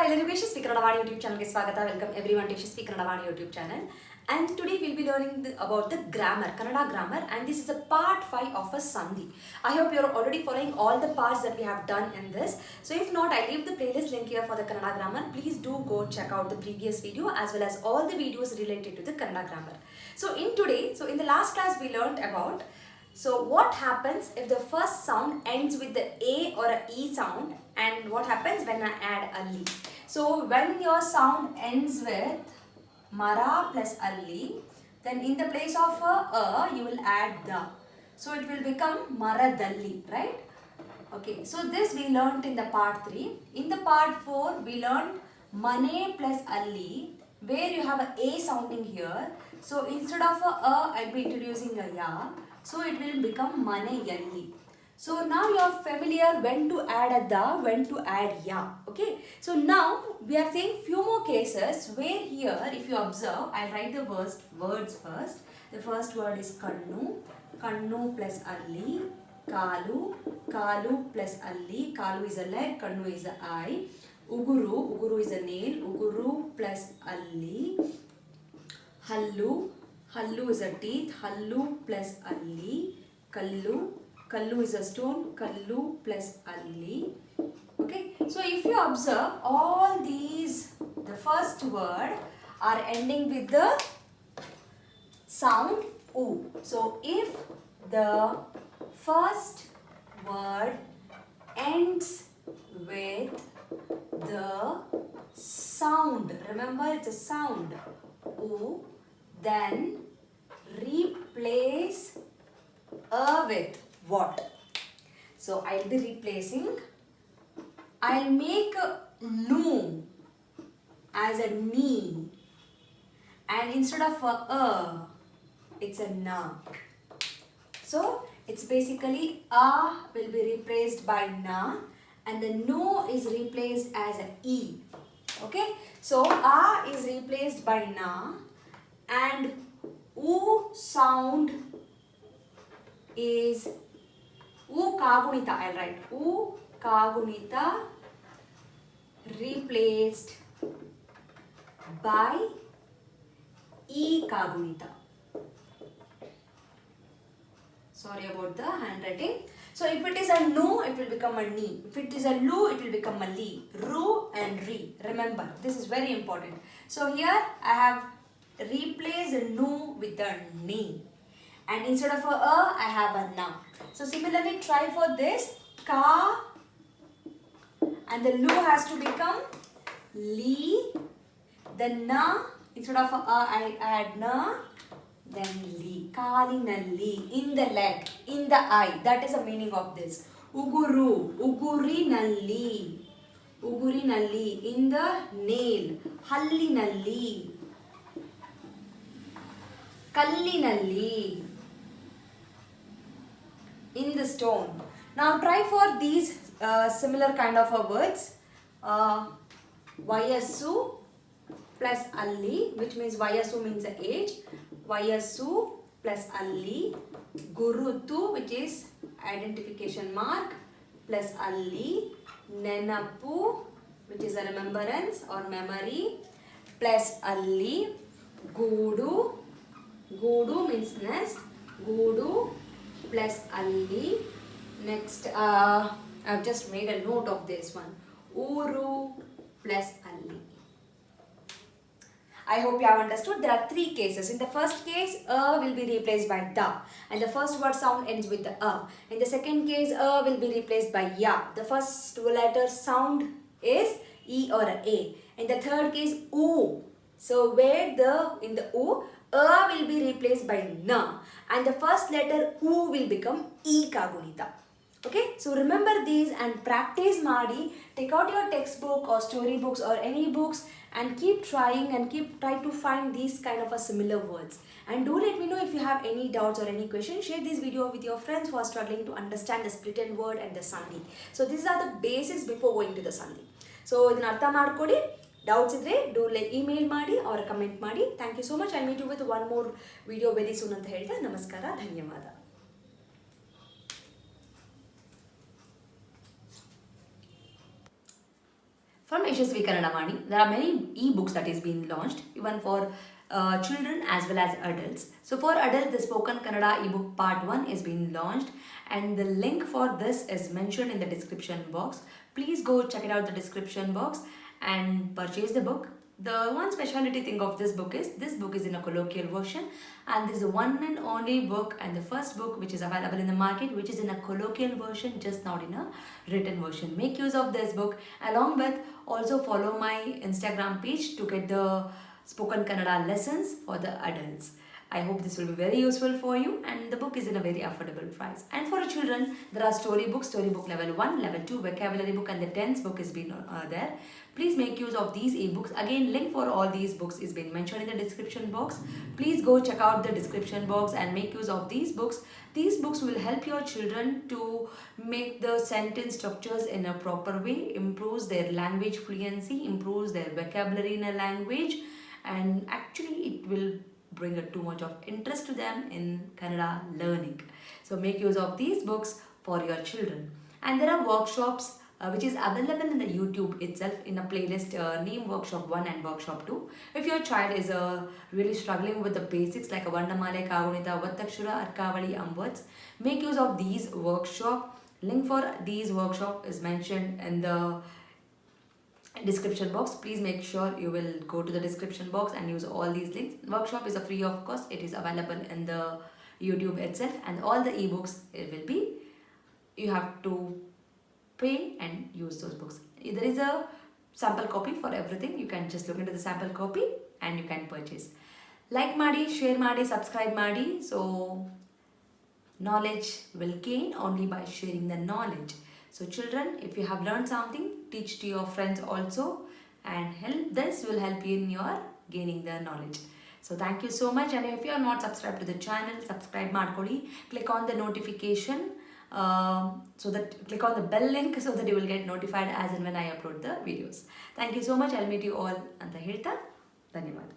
ಎಲ್ಲರಿಗೂ ಯಶಸ್ವಿ ಕನ್ನಡ ವಾಣಿ ಯೂಟ್ಯೂಬ್ ಚಾನಲ್ಗೆ ಸ್ವಾಗತ. Welcome everyone to Yashasvi Kannada Vani YouTube channel. And today we'll be learning about the grammar, Kannada grammar, and this is a part 5 of a Sandhi. I hope you're already following all the parts that we have done in this. So if not, I leave the playlist link here for the Kannada grammar. Please do go check out the previous video as well as all the videos related to the Kannada grammar. So in the last class we learned about what happens if the first sound ends with the A or a E sound, and what happens when I add a li. So when your sound ends with Mara plus alli, then in the place of a you will add the. So it will become Maradalli, right? Okay, so this we learnt in the part 3. In the part 4 we learnt Mane plus alli, where you have a A sounding here. So instead of a I'll be introducing a ya. So it will become Mane yalli. So now you are familiar when to add a da, when to add ya. Okay. So now we are saying few more cases where here, if you observe, I'll write the words first. The first word is kannu, kannu plus alli, kalu, kalu plus alli, kalu is a leg, kannu is a eye, uguru, uguru is a nail, uguru plus alli, hallu, hallu is a teeth, hallu plus alli, kallu, kallu is a stone, kallu plus alli. Okay, so if you observe all these, the first word are ending with the sound u. So if the first word ends with the sound, remember it's a sound u, then replace a with what? So I'll be replacing, I'll make a nu as a ni, and instead of a it's a na. So it's basically a will be replaced by na, and the no is replaced as a e. Okay, so a is replaced by na, and u sound is u kagunita. I'll write u kagunita replaced by e kagunita. Sorry about the handwriting. So if it is a nu, it will become a ni. If it is a lu, it will become a li. Ru and ri. Remember, this is very important. So here I have replaced nu with a ni, and instead of a I have a na. So similarly try for this, ka, and the lu has to become li, then na, instead of a I add na, then li, kalinalli, in the leg, in the eye. That is the meaning of this. Uguru, ugurinalli, ugurinalli, in the nail, hallinalli, kallinalli, in the stone. Now try for these similar kind of words. Vayassu plus alli, which means Vayassu means age. Vayassu plus alli. Gurutu, which is identification mark, plus alli. Nenapu, which is a remembrance or memory, plus alli. Gudu, gudu means nest. Gudu plus alli. Next, I've just made a note of this one. Uru plus alli. I hope you have understood. There are 3 cases. In the first case, a will be replaced by da, and the first word sound ends with the a. In the second case, a will be replaced by ya. The first letter sound is e or a. In the third case, u. So where in the u, a will be replaced by na, and the first letter u will become e kagunita. Okay, so remember these and practice madi. Take out your textbook or storybooks or any books and keep trying and try to find these kind of a similar words. And do let me know if you have any doubts or any questions. Share this video with your friends who are struggling to understand the split end word and the Sandhi. So these are the basics before going to the Sandhi. So idana artha madkodi. Doubts idre do email ಮಾಡಿ or comment ಮಾಡಿ. Thank you so much. I'll meet you with one more video very soon ಅಂತ ಹೇಳ್ತಾ ನಮಸ್ಕಾರ, ಧನ್ಯವಾದ. From Yashaswi Kannadavaani, there are many e-books that is being launched, even for children as well as adults. So for adults, the Spoken Kannada ebook part 1 is being launched, and the link for this is mentioned in the description box. Please go check it out the description box and purchase the book. The one specialty thing of this book is in a colloquial version, and this is the one and only book and the first book which is available in the market which is in a colloquial version, just not in a written version. Make use of this book, along with also follow my Instagram page to get the spoken Kannada lessons for the adults. I hope this will be very useful for you, and the book is in a very affordable price. And for children, there are storybook level 1, level 2, vocabulary book, and the tense book is been there. Please make use of these ebooks. Again, link for all these books is been mentioned in the description box. Please go check out the description box and make use of these books. These books will help your children to make the sentence structures in a proper way, improves their language fluency, improves their vocabulary in a language, and actually it will bring too much of interest to them in Kannada learning. So make use of these books for your children. And there are workshops which is available in the YouTube itself in a playlist named Workshop 1 and Workshop 2. If your child is really struggling with the basics like a Vandamale, Kagunita, Vattakshura, Arkavali, words, make use of these workshop. Link for these workshop is mentioned in the description box. Please make sure you will go to the description box and use all these links. Workshop is a free of cost. It is available in the YouTube itself, and all the ebooks it will be, you have to pay and use those books. There is a sample copy for everything. You can just look into the sample copy and you can purchase. Like ಮಾಡಿ, share ಮಾಡಿ, subscribe ಮಾಡಿ. So knowledge will gain only by sharing the knowledge. So children, if you have learned something, teach to your friends also, and this will help you in your gaining the knowledge. So thank you so much, and if you are not subscribed to the channel, subscribe ಮಾಡ್ಕೊಳ್ಳಿ. Click on the notification, click on the bell link so that you will get notified as and when I upload the videos. Thank you so much. I'll meet you all ಅಂತ ಹೇಳ್ತಾ ಧನ್ಯವಾದ.